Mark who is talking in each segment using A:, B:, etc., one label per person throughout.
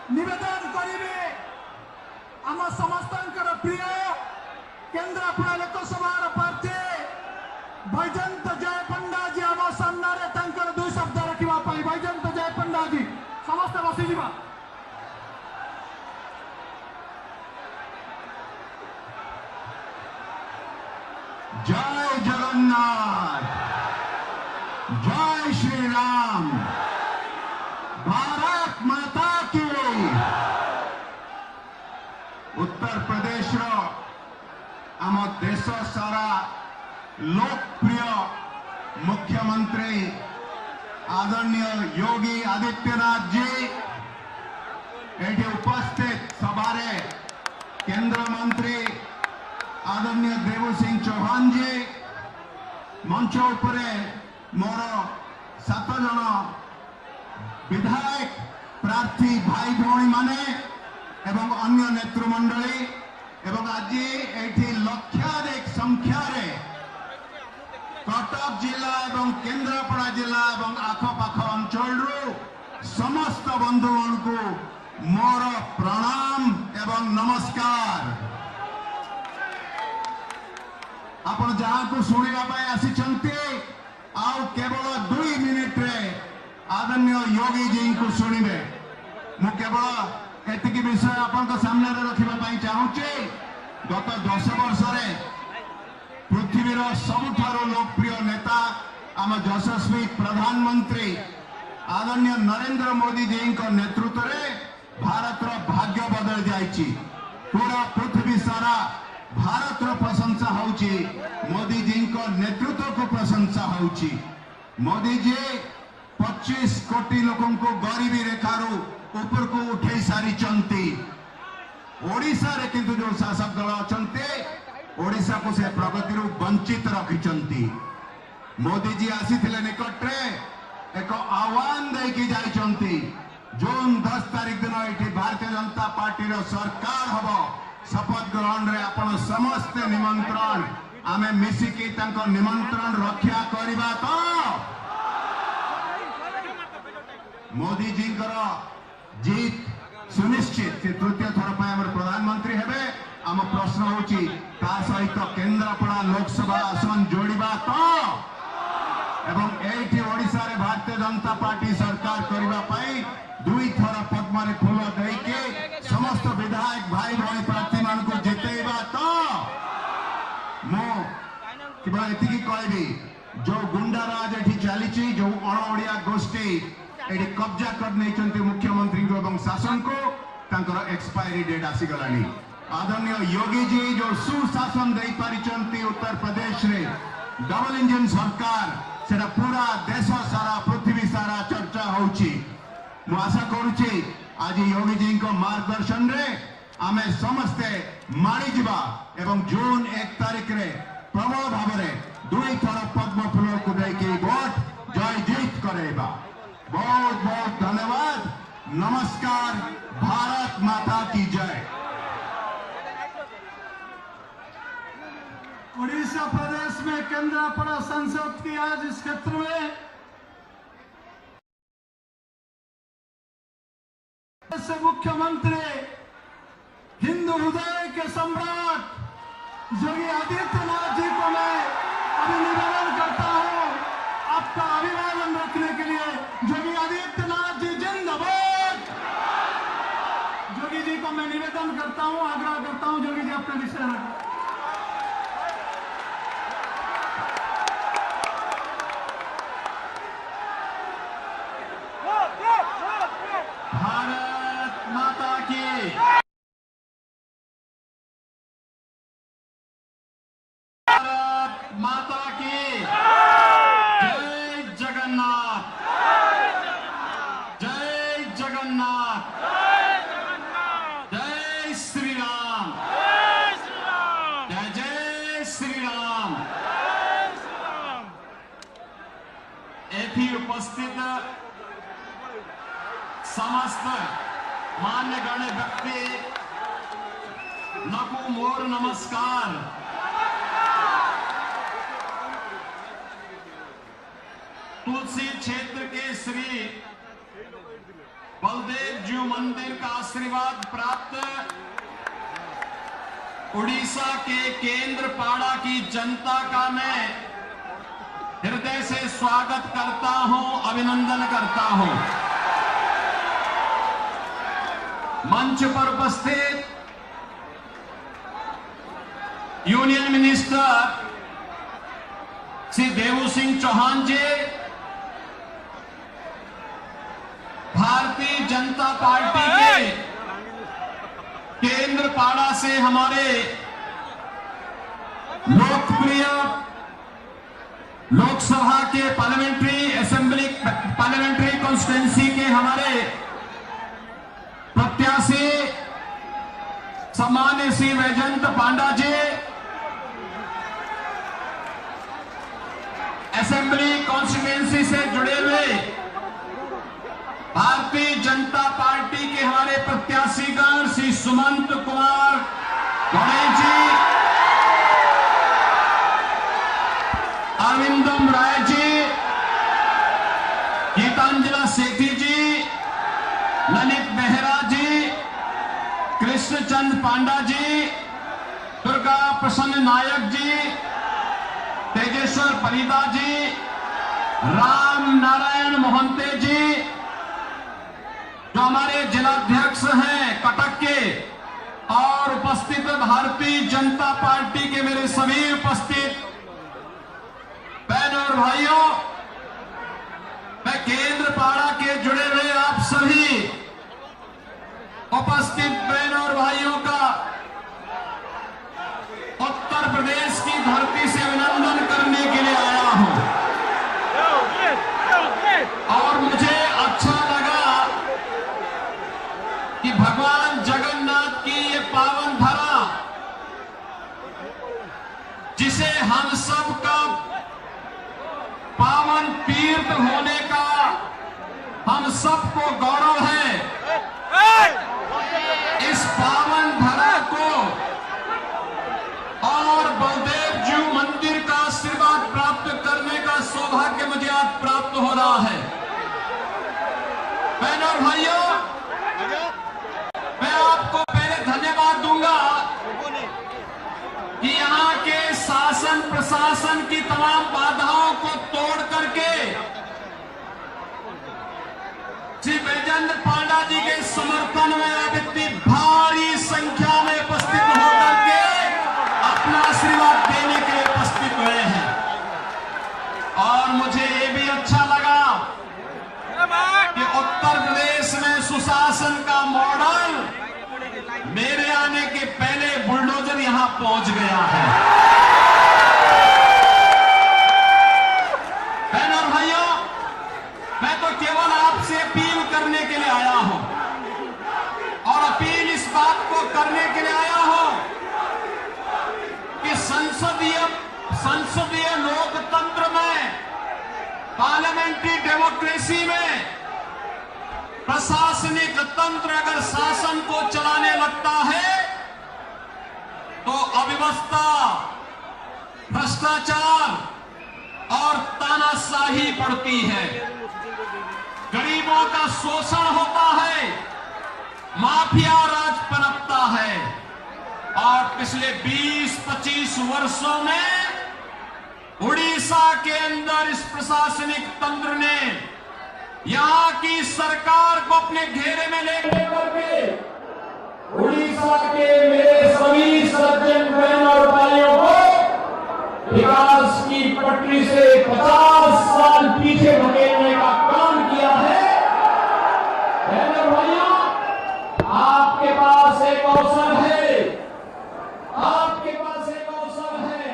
A: निवेदन करिवे आम समस्तंकर प्रिय केन्द्रापड़ा लोकसभा प्रार्थी बैजयंत जय पंडा जी आम सामने तांकर दुई शब्द रखा बैजयंत जय पंडा जी समस्त बसी जा।
B: जय जगन्नाथ, जय श्री राम, भारत माता की। उत्तर प्रदेश आम देश सारा लोकप्रिय मुख्यमंत्री आदरणीय योगी आदित्यनाथ जी एठी उपस्थित सभारे केंद्र मंत्री आदरणीय देवसिंह चौहान जी मंच उपरे मोर 7 जन विधायक प्रार्थी भाई भौणी माने एवं अन्य नेतृमंडली एवं आज एठी लक्षाधिक संख्यार कटक जिला एवं केन्द्रापड़ा जिला एवं आखपाख अंचल समस्त बंधुगण को मोर प्रणाम एवं नमस्कार। आपण जहाँ को शुणा आसी केवल 2 मिनिट रे आदरणीय योगी जी को शुणिबे। मु केवल एतिकी विषय आपण सामने रखा चाहूचे। गत 10 वर्ष पृथ्वीर सबुठारु लोकप्रिय नेता आम यशस्वी प्रधानमंत्री आदरणीय नरेंद्र मोदी जी नेतृत्व में भारत भाग्य बदल जाइए। पूरा पृथ्वी सारा भारत प्रशंसा होची, मोदी जी नेतृत्व को प्रशंसा होची। मोदी जी 25 कोटी लोगों को गरीबी रेखारू ऊपर को उठे सारी ओडिशा रे किंतु जो शासक दल अच्छा ओडिशा को से प्रगति वंचित रखी। मोदी जी आसी निकट रे एक आह्वान देकी जाइछंती जून 10 तारीख दिन ये भारतीय जनता पार्टी रो सरकार हम शपथ ग्रहण रे आपण समस्त निमंत्रण आमे मिसिकी तांको निमंत्रण रक्षा करिबा तो मोदी जी जीत सुनिश्चित से तृतीय थर पर प्रधानमंत्री हेबे। आम प्रश्न होची ता सहित केन्द्रापड़ा लोकसभा आसन जोड़िबा तो एवं एठी ओडिशा रे भारतीय जनता पार्टी सरकार करिबा पई 2 थर पद्म रे फूल देके समस्त विधायक भाई भाई प्रार्थी मान को जितेबा तो मो केवल एतिकी कहबी जो गुंडाराज एठी चली जो अणओडिया गोष्ठी एठी कब्जा कर नहीं मुख्यमंत्री को एवं शासन को तांकर एक्सपायरी डेट आसी गलानी। आदरणीय योगी जी जो सुशासन दे पारिचंती उत्तर प्रदेश रे डबल इंजन सरकार सेटा पूरा देश सारा पृथ्वी सारा चर्चा होची। मु आशा करूची आज योगी जी को मार्गदर्शन रे आमे समस्ते मारी जिबा एवं जून 1 तारीख रे प्रबल भाव रे 2 थर पद्म फूल को देके वोट जय जीत करेबा। बहुत बहुत धन्यवाद। नमस्कार। भारत माता की जय।
A: उड़ीसा प्रदेश में केन्द्रापड़ा संसद की आज इस क्षेत्र में से मुख्यमंत्री हिंदू हृदय के सम्राट योगी आदित्यनाथ जी को मैं अभी निवेदन करता हूं आपका अभिवादन रखने के लिए। योगी आदित्यनाथ जी जिंदाबाद। योगी जी को मैं निवेदन करता हूं, आग्रह करता हूं, योगी जी अपना विषय रखें।
B: भारत माता की, भारत माता की जय जगन्नाथ, जय जगन्नाथ, जय श्री राम, जय जय श्री राम। एथी उपस्थित समस्त मान्य गण्य व्यक्ति नको मोर नमस्कार। तुलसी क्षेत्र के श्री
C: बलदेव जीव मंदिर का आशीर्वाद प्राप्त उड़ीसा के केंद्रपाड़ा की जनता का मैं हृदय से स्वागत करता हूं, अभिनंदन करता हूं। मंच पर उपस्थित यूनियन मिनिस्टर श्री देवू सिंह चौहान जी, भारतीय जनता पार्टी के केंद्रपाड़ा से हमारे लोकप्रिय लोकसभा के पार्लियामेंट्री कॉन्स्टिट्यूंसी के हमारे प्रत्याशी सम्मान्य श्री वैजयंत पांडा जी, असेंबली कॉन्स्टिट्यूंसी से जुड़े हुए भारतीय जनता पार्टी के हमारे प्रत्याशीगण श्री सुमंत कुमार गणेश जी, अरविंदम राय जी, गीतांजला सेठी जी, ललित बेहरा जी, कृष्णचंद पांडा जी, दुर्गा प्रसन्न नायक जी, तेजेश्वर परिदा जी, राम नारायण मोहंते जी, जो हमारे जिलाध्यक्ष हैं कटक के, और उपस्थित भारतीय जनता पार्टी के मेरे सभी उपस्थित बहनों और भाइयों, मैं केंद्रपाड़ा के जुड़े हुए आप सभी उपस्थित बहनों और भाइयों का उत्तर प्रदेश की धरती से अभिनंदन करने के लिए आया हूं। और मुझे अच्छा लगा कि भगवान जगन्नाथ की ये पावन धरा, जिसे हम सब का पावन तीर्थ होने का हम सबको गौरव है, इस पावन धरा को और बलदेव जीव मंदिर का आशीर्वाद प्राप्त करने का सौभाग्य मुझे आज प्राप्त हो रहा है। बहनों और भाइयों, मैं आपको पहले धन्यवाद दूंगा कि यहाँ के शासन प्रशासन की तमाम बाधाओं को तोड़ करके श्री वैजयंत पांडा जी के समर्थन में आप इतनी भारी संख्या में उपस्थित होकर के अपना आशीर्वाद देने के लिए उपस्थित हुए हैं। और मुझे ये भी अच्छा लगा कि उत्तर प्रदेश में सुशासन का मॉडल मेरे आने के पहले बुलडोजर यहां पहुंच गया है। बहनों और भाइयों, मैं तो केवल आपसे अपील करने के लिए आया हूं, और अपील इस बात को करने के लिए आया हूं कि संसदीय लोकतंत्र में, पार्लियामेंट्री डेमोक्रेसी में प्रशासनिक तंत्र अगर शासन को चलाने लगता है तो अव्यवस्था, भ्रष्टाचार और तानाशाही बढ़ती है, गरीबों का शोषण होता है, माफिया राज पनपता है। और पिछले 20-25 वर्षों में उड़ीसा के अंदर इस प्रशासनिक तंत्र ने यहां की सरकार को अपने घेरे में लेकर के उड़ीसा के मेरे सभी सज्जन बहन और भाइयों को विकास की पटरी से 50 साल पीछे धकेलने का काम किया है। बहन और भाइयों, आपके पास एक अवसर है, आपके पास एक अवसर है।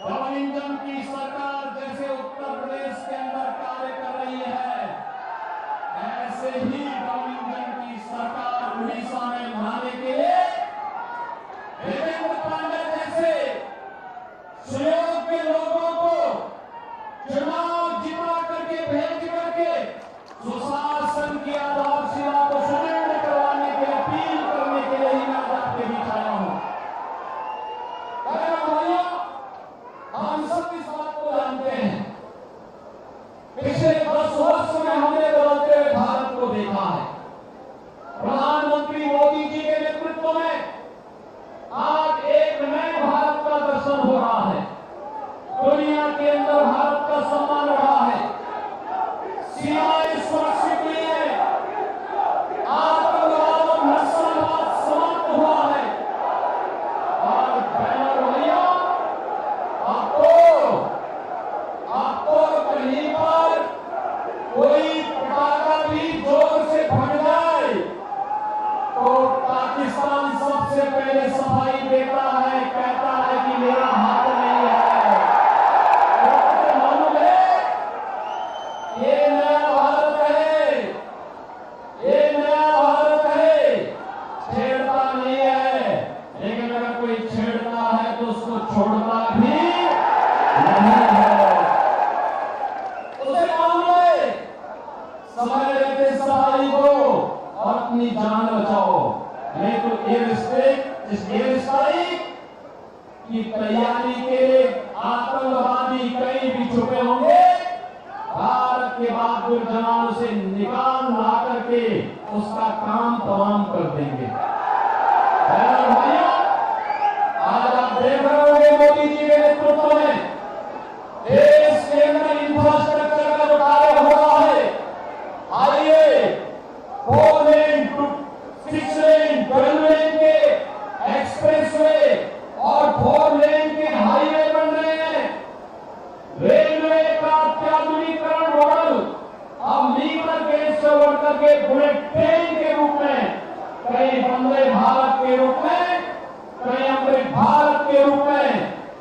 C: डबल इंजन की सरकार जैसे उत्तर प्रदेश के अंदर कार्य कर रही है, ऐसे ही डबल इंजन की सरकार उड़ीसा में बनाने के लिए वैजयंत पांडा जैसे सुयोग के लोगों को चुनाव जिता सबसे पहले सफाई देता है, कहता है कि मेरा हाथ नहीं है। तो मालूम है ये नया भारत है, ये नया भारत है, छेड़ता नहीं है। लेकिन अगर कोई छेड़ता है तो उसको छोड़ता भी नहीं है। उसे मालूम है समय रहते सफाई को और अपनी जान बचाओ, नहीं तो एयर स्ट्राइक की तैयारी के आतंकवादी कहीं भी छुपे होंगे, भारत के बहादुर जवानों से निकाल ला करके उसका काम तमाम कर देंगे। भाइयों, आज आप देख रहे होंगे मोदी जी के नेतृत्व में देश के अंदर इंफ्रास्ट्रक्चर का जो कार्य हो रहा है, हाईवे 4 लेन 6 लेन 12 लेन के एक्सप्रेसवे और 4 लेन के हाईवे बन रहे हैं। रेलवे का अत्याधुनिकीकरण मॉडल अब मीटर गेज से बढ़कर के बुलेट ट्रेन के रूप में, कहीं वंदे भारत के रूप में, कहीं अमृत भारत के रूप में,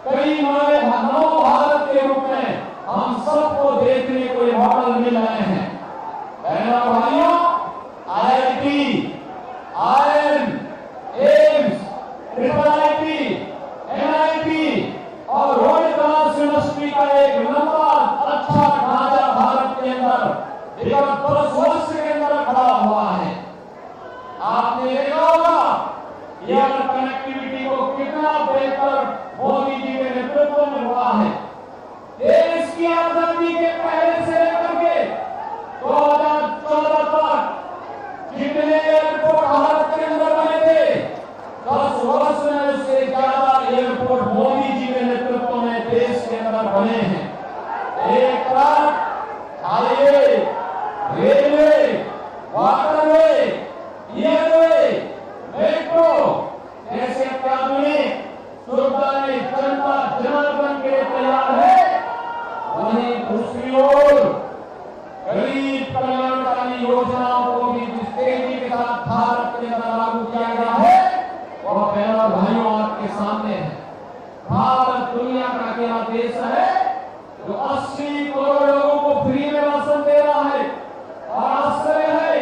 C: कहीं नव भारत के रूप में हम सबको देखने को ये मॉडल मिल रहे हैं। बहनों और भाइयों, IIT, IIM, AIIMS, IIT, NIT और रोड क्लास यूनिवर्सिटी का एक लंबा अच्छा ढांचा भारत के अंदर विगत 10 वर्ष के अंदर खड़ा हुआ है। आपने देखा होगा एयर कनेक्टिविटी को कितना बेहतर मोदी जी के नेतृत्व में हुआ है। देश की आजादी के पहले से लेकर के 2014 तक जितने एयरपोर्ट भारत के अंदर बने थे, 10 वर्ष में उससे ज्यादा एयरपोर्ट मोदी जी के नेतृत्व में देश के अंदर बने हैं। एक तरफ highway, railway, waterway, airway, metro ऐसे अत्याधुनिक सुविधाएं जनता जनार्दन के लिए तैयार है, वहीं दूसरी ओर गरीब कल्याणकारी योजनाओं को भी जिस तेजी के साथ भारत के अंदर लागू किया गया है, वह बहनों और भाइयों आपके सामने है। भारत दुनिया का अकेला देश है जो 80 करोड़ लोगों को फ्री में राशन दे रहा है। और आश्चर्य है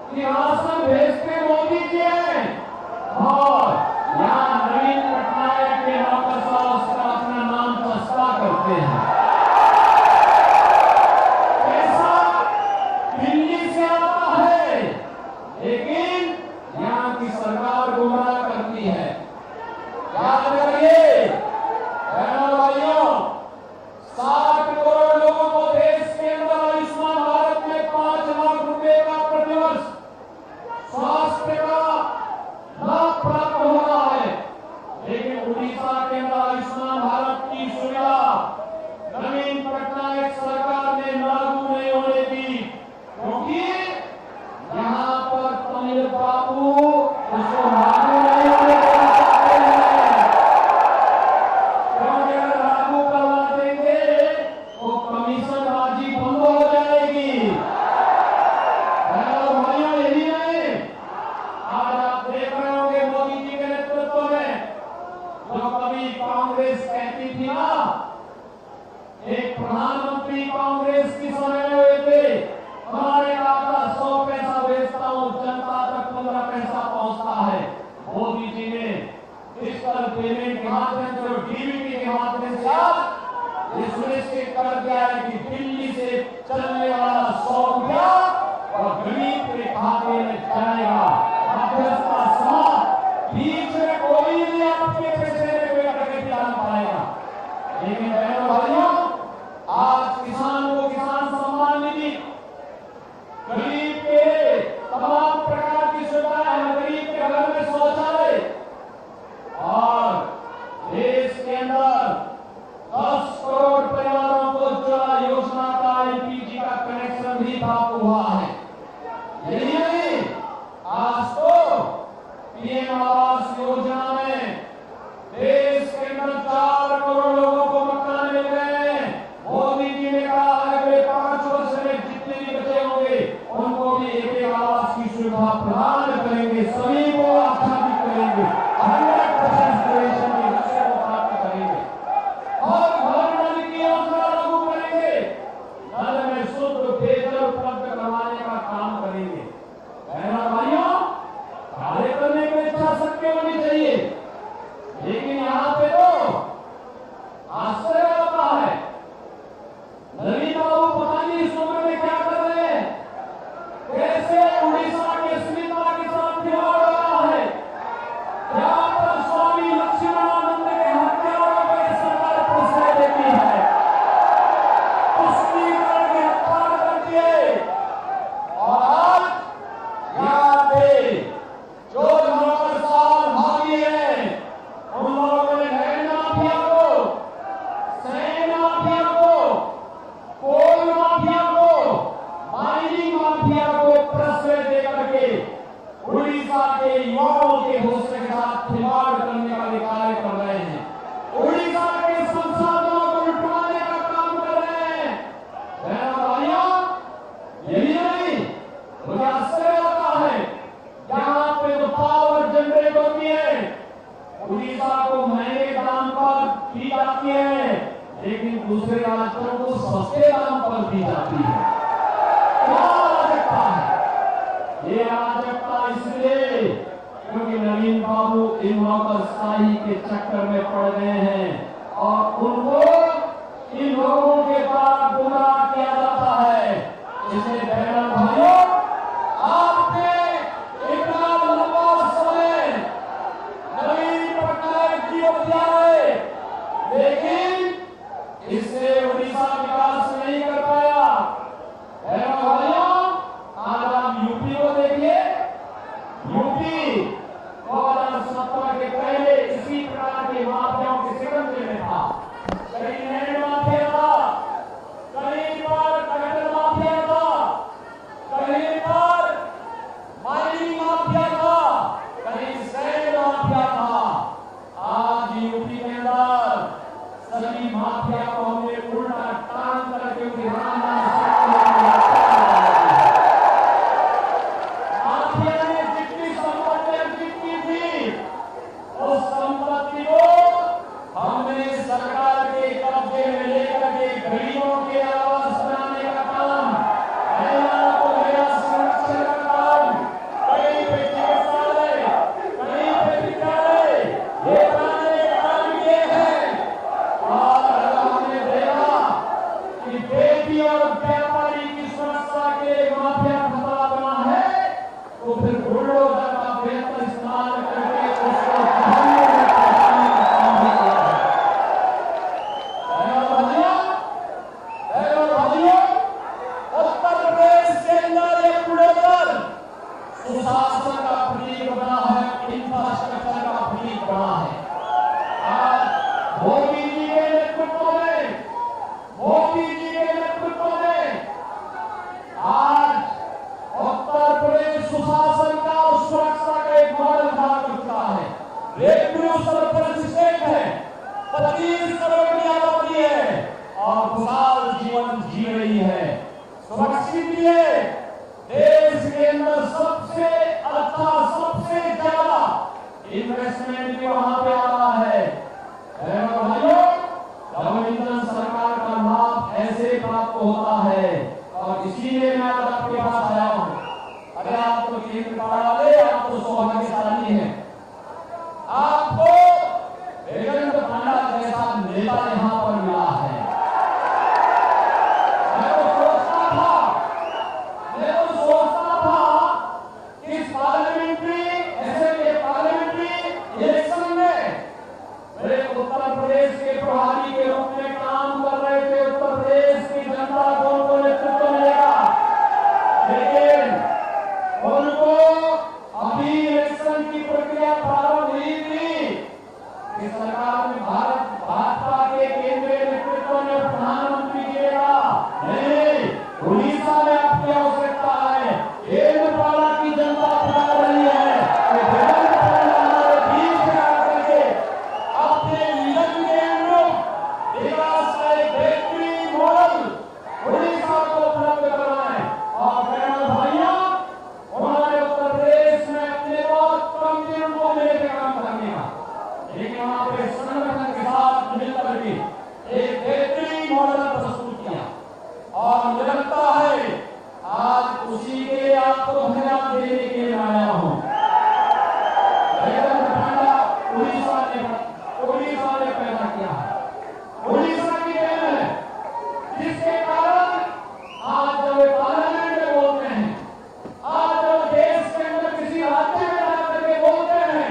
C: कि राशन भेजते मोदी जी हैं और यहाँ नवीन पटनायक के नौकरशाह उसका अपना नाम सस्ता करते हैं। पैसा दिल्ली से आता है, लेकिन यहाँ की सरकार गुमराह करती है। याद करिए बहनों और भाइयों, 60 करोड़ लोगों को देश के अंदर आयुष्मान भारत में 5 लाख रुपए का प्रतिवर्ष स्वास्थ्य का लाभ प्राप्त हो रहा है। लेकिन उड़ीसा के अंदर आयुष्मान भारत की सुविधा नवीन पटनायक सरकार ने लागू नहीं होने दी, क्योंकि यहाँ पर तमिल बाबू उसको लागू नहीं होने देना चाहते हैं। क्योंकि अगर लागू करवा देंगे तो कमीशनबाजी बंद हो जाएगी। और भाइयों, यही नहीं, आज आप देख रहे होंगे मोदी जी के नेतृत्व में जो कभी कांग्रेस कहती थी ना, एक प्रधानमंत्री कांग्रेस की समय हुए थे, उन्होंने कहा था 100 पैसा बेचता हूं, जनता तक 15 पैसा पहुंचता है। मोदी जी ने डिजिटल पेमेंट के माध्यम से और डीबीटी के माध्यम से आज ये सुनिश्चित कर दिया है कि दिल्ली से चलने वाला 100 रुपया और गरीब के खाते में जाएगा। मध्यस्थता समाप्त, बीच में कोई भी आपके पैसे में कोई डकैती डाल पाएगा। लेकिन बहनों भाइयों, आज किसान को किसान सम्मान निधि, गरीब के तमाम प्रकार की सुविधाएं, गरीब के घर में शौचालय और देश के अंदर 10 करोड़ परिवारों को उज्ज्वला योजना का एलपीजी का कनेक्शन भी प्राप्त हुआ है। यही नहीं, आज तो पीएम आवास योजना में देश के अंदर 4 करोड़ लोगों को मकान मिल गए हैं। मोदी जी ने कहा है अगले 5 वर्ष में जितने भी बचे होंगे उनको भी एक आवास की सुविधा प्रदान करेंगे, सभी को आच्छादित करेंगे। उड़ीसा के युवाओं के हौसले के साथ खिलवाड़ करने का भी कार्य कर रहे हैं। उड़ीसा के संसाधनों को लुटवाने का काम कर रहे हैं। भाइयों, यही नहीं, मुझे आश्चर्य होता है यहाँ पे जो पावर जनरेट होती है उड़ीसा को महंगे दाम पर दी जाती है, लेकिन दूसरे राज्यों को सस्ते दाम पर दी जाती है। क्या अराजकता है? ये अराजकता इसलिए क्योंकि नवीन बाबू इन नौकरशाही के चक्कर में पड़ गए हैं और उनको इन लोगों के द्वारा गुमराह किया जाता है। इसलिए बहनों भाइयों, आपने इतना लंबा समय नवीन पटनायक जी को दिया है, लेकिन इससे उड़ीसा विकास नहीं कर पाया। बहनों भाइयों, आज आप यूपी को देखिए। यूपी 2017 के पहले इसी प्रकार के माफियाओं के सिकंजे में था। कहीं लैंड माफिया था, कहीं पर कैपिटल माफिया था, कहीं पर माइनिंग माफिया था, कहीं सैंड माफिया था। आज यूपी के अंदर सभी माफिया को हमने उल्टा टांग करके उनकी माफिया ने जितनी संपत्ति अर्जित की थी उस संपत्ति को हमने सरकार के कब्जे में लेकर के गरीबों के आवास बनाने का काम, महिलाओं को महिला संरक्षण का काम, कहीं पे चिकित्सालय, कहीं पे विद्यालय ये बनाने का काम किए हैं। और हमने देखा कि बेटी और व्यापारी की सुरक्षा के लिए माफिया खतरा बना है, तो फिर बुलडोजर का बेहतर इस्तेमाल करके उसको भागने में पहुंचाने का काम भी किया है। भाइयों, उत्तर प्रदेश के अंदर ये बुलडोजर सुशासन का प्रतीक बना है, इंफ्रास्ट्रक्चर का प्रतीक बना है। आज मोदी जी के नेतृत्व में, आज उत्तर प्रदेश सुशासन का और सुरक्षा का एक मॉडल खड़ा कर चुका है। रेवेन्यू सरप्लस स्टेट है, 25 करोड़ की आबादी है और खुशहाल जीवन जी रही है, सुरक्षित भी है। देश के अंदर सबसे अच्छा, सबसे ज्यादा इन्वेस्टमेंट भी वहां पे आ रहा है। भाइयों, गवर्नमेंट सरकार का लाभ ऐसे प्राप्त होता है और इसीलिए मैं आज आपके पास आया हूं। अरे आप तो केंद्र वाले, आप तो सौभाग्यशाली हैं, आपको देवेंद्र फडणवीस जैसा नेता यहां पर मिला है। मैं तो सोचता था कि इस पार्लियामेंट्री इलेक्शन में उत्तर प्रदेश के प्रभारी के रूप में काम कर रहे थे, उत्तर प्रदेश की जनता को उनको नेतृत्व मिलेगा, लेकिन उनको अभी इलेक्शन की प्रक्रिया प्रारंभ नहीं थी कि सरकार में भाजपा के केंद्रीय नेतृत्व में प्रधानमंत्री गिरेगा। नहीं, उड़ीसा में आपकी आवश्यकता है। केंद्रपाड़ा की जनता पुकार रही है कि देवेंद्र फडणवीस हमारे बीच में आकर के अपने विजन के अनुरूप विकास का एक बेहतरीन मॉडल उड़ीसा को उपलब्ध कराएं। और बहनों भाइयों, उन्होंने उत्तर प्रदेश में अपने बहुत कम दिनों को मिले थे काम करने का, लेकिन वहां पे संगठन के साथ मिलकर के एक बेहतरीन मॉडल प्रस्तुत किया और मुझे लगता है आज उसी के आपको धन्यवाद देने के लिए आया हूं। उड़ीसा ने पैदा किया है, उड़ीसा की देन है, जिसके कारण आज जब वे पार्लियामेंट में बोलते हैं, आज जब देश के अंदर किसी राज्य में जाकर के बोलते हैं,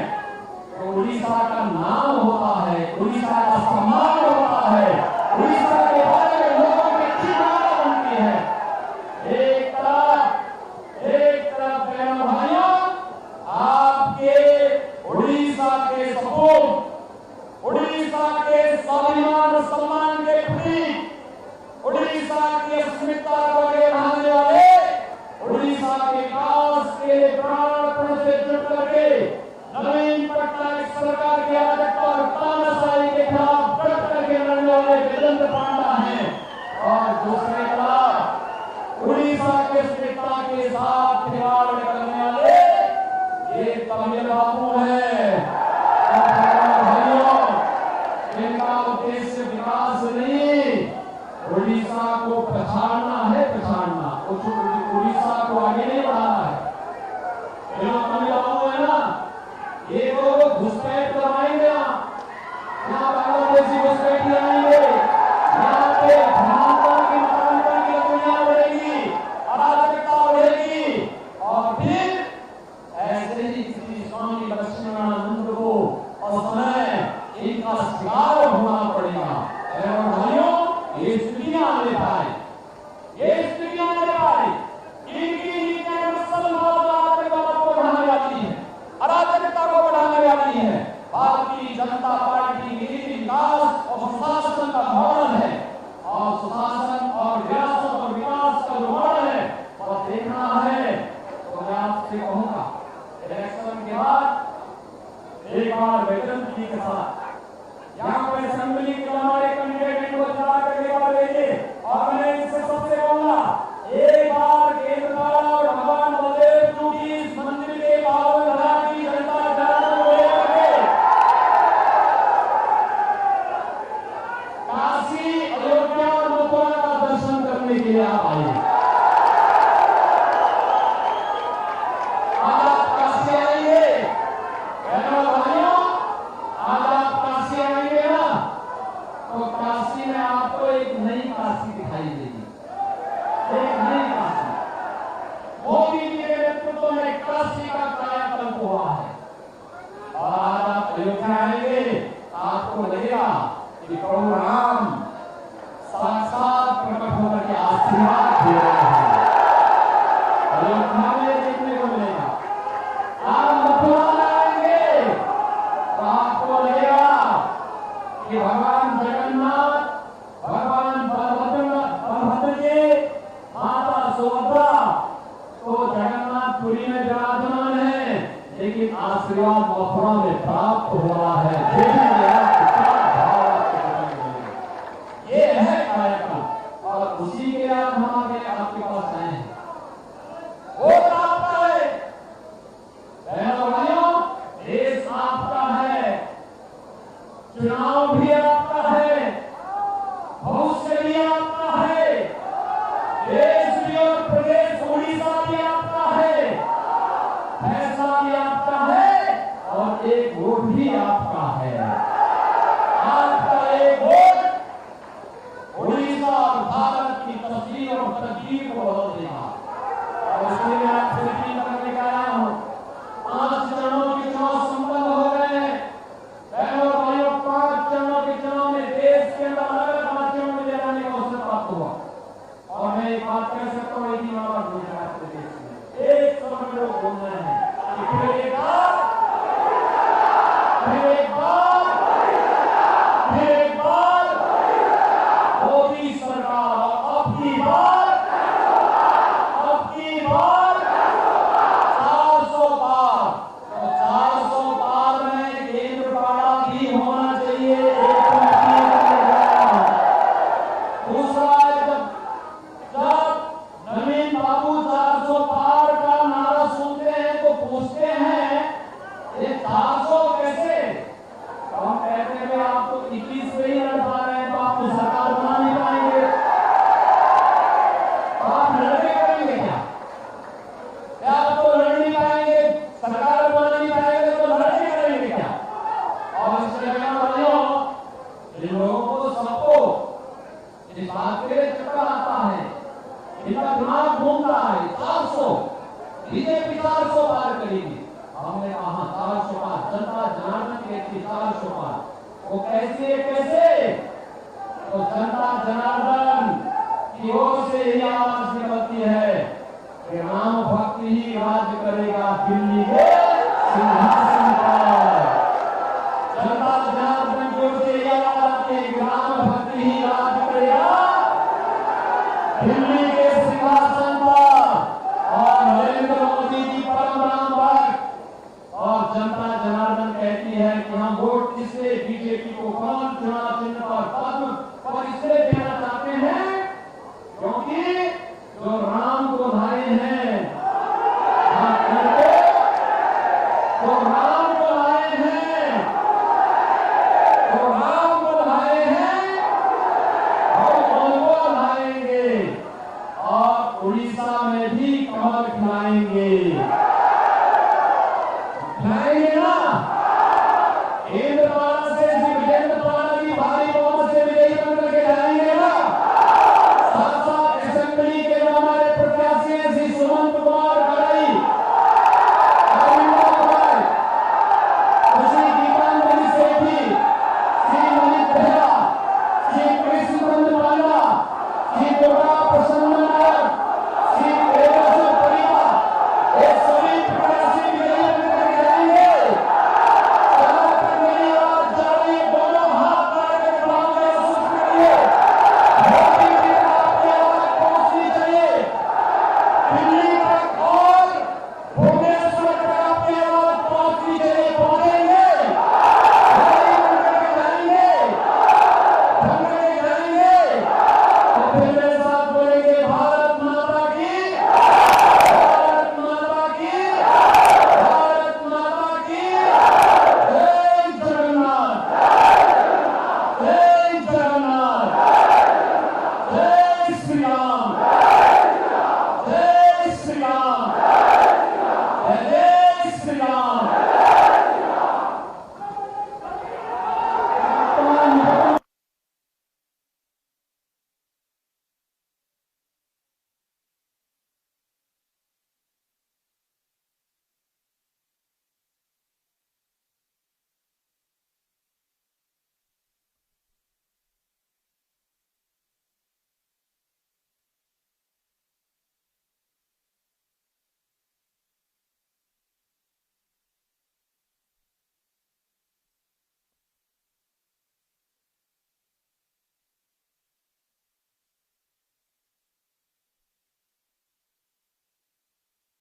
C: तो उड़ीसा का नाम होता है, उड़ीसा का सम्मान होता है, उड़ीसा के बारे में लोगों की अच्छी धारणा बनती है। एक तरफ बहनों भाइयों
D: है तो मैं आपसे कहूंगा इलेक्शन के बाद एक बार वैकेंट जी के साथ यहाँ पर असेंबली के हमारे कैंडिडेट को चला करके बार भेजिए और मैं इससे सबसे कहूंगा एक बार केंद्र और भगवान बलदेव जी इस मंदिर के पावन धरा की जनता जनार्दन को लेकर काशी अयोध्या और मथुरा का दर्शन करने के लिए आप आइए। आज आप काशी आएंगे भाइयों, आज आप काशी आएंगे ना तो काशी में आपको एक नई काशी दिखाई देगी, एक नई काशी। मोदी जी के नेतृत्व में काशी का कायाकल्प हुआ है और आज आप अयोध्या आएंगे आपको लगेगा कि प्रभु राम साक्षात प्रकट होकर के आशीर्वाद दे रहे हैं। अयोध्या में देखने को मिलेगा। आप मथुरा आएंगे तो आपको लगेगा कि भगवान जगन्नाथ, भगवान बलभद्र जी, माता सुभद्रा तो जगन्नाथपुरी में विराजमान है, लेकिन आशीर्वाद मथुरा में प्राप्त हो रहा है। देखेंगे आप कितना भाव आपके जीवन में मिलेगा। ये है कायाकल्प और उसी के आज हम आगे आपके पास आए हैं। वोट आपका है बहनों भाइयों, देश आपका है, चुनाव भी आपका है, भविष्य भी आपका है, देश भी और प्रदेश उड़ीसा भी आपका है, फैसला भी आपका है और एक वोट भी आपका है। आपका एक वोट उड़ीसा और भारत की तस्वीर और तकदीर को बदल देगा। और इसलिए मैं आपसे अपील करने का आया हूं, 5 चरणों के चुनाव संपन्न हो गए हैं। बहनों और भाइयों, 5 चरणों के चुनाव में देश के अंदर अलग अलग राज्यों में ले जाने का अवसर प्राप्त हुआ और मैं एक बात कह सकता हूँ, एक ही बात बोलना है आपके देश में, एक समय लोग बोलना है कि फिर एक बार मोदी सरकार और अब की बार 400 पार, तो 400 पार में केंद्र पाड़ा भी होना चाहिए। एक दूसरा है जब नवीन बाबू 400 पार का नारा सुनते हैं तो पूछते हैं ये 400 कैसे? तो हम कहते हैं आप तो 21 में ही लड़ पा रहे हैं तो आप तो सरकार बना नहीं पाएंगे, तो आप लड़के करेंगे क्या? आप तो लड़ नहीं पाएंगे, सरकार बना नहीं पाएंगे तो लड़के करेंगे क्या? और इसलिए इन लोगों को सबको इस बात के लिए चक्कर आता है, इनका दिमाग घूमता है। 400 बीजेपी 400 पार करेगी, हमने कहा 400 पार, जनता जनार्दन की 400 पार, वो कैसे? तो जनता जनार्दन की ओर से यही आवाज निकलती है कि राम भक्ति ही राज्य करेगा दिल्ली के सिंहासन पर। जनता जनार्दन की ओर से यही आवाज आती है कि राम भक्ति ही राज्य करेगा दिल्ली के सिंहासन पर। और नरेंद्र मोदी जी परम राम भक्त और जनता जनार्दन कहती है कि हम वोट इसलिए बीजेपी को कौन चुनाव चिन्ह पर पद्म और इसलिए देना चाहते हैं क्योंकि जो राम को लाए हैं, तो राम को लाए हैं, तो राम को लाए हैं, हम उनको लाएंगे और उड़ीसा में भी कमल खिलाएंगे।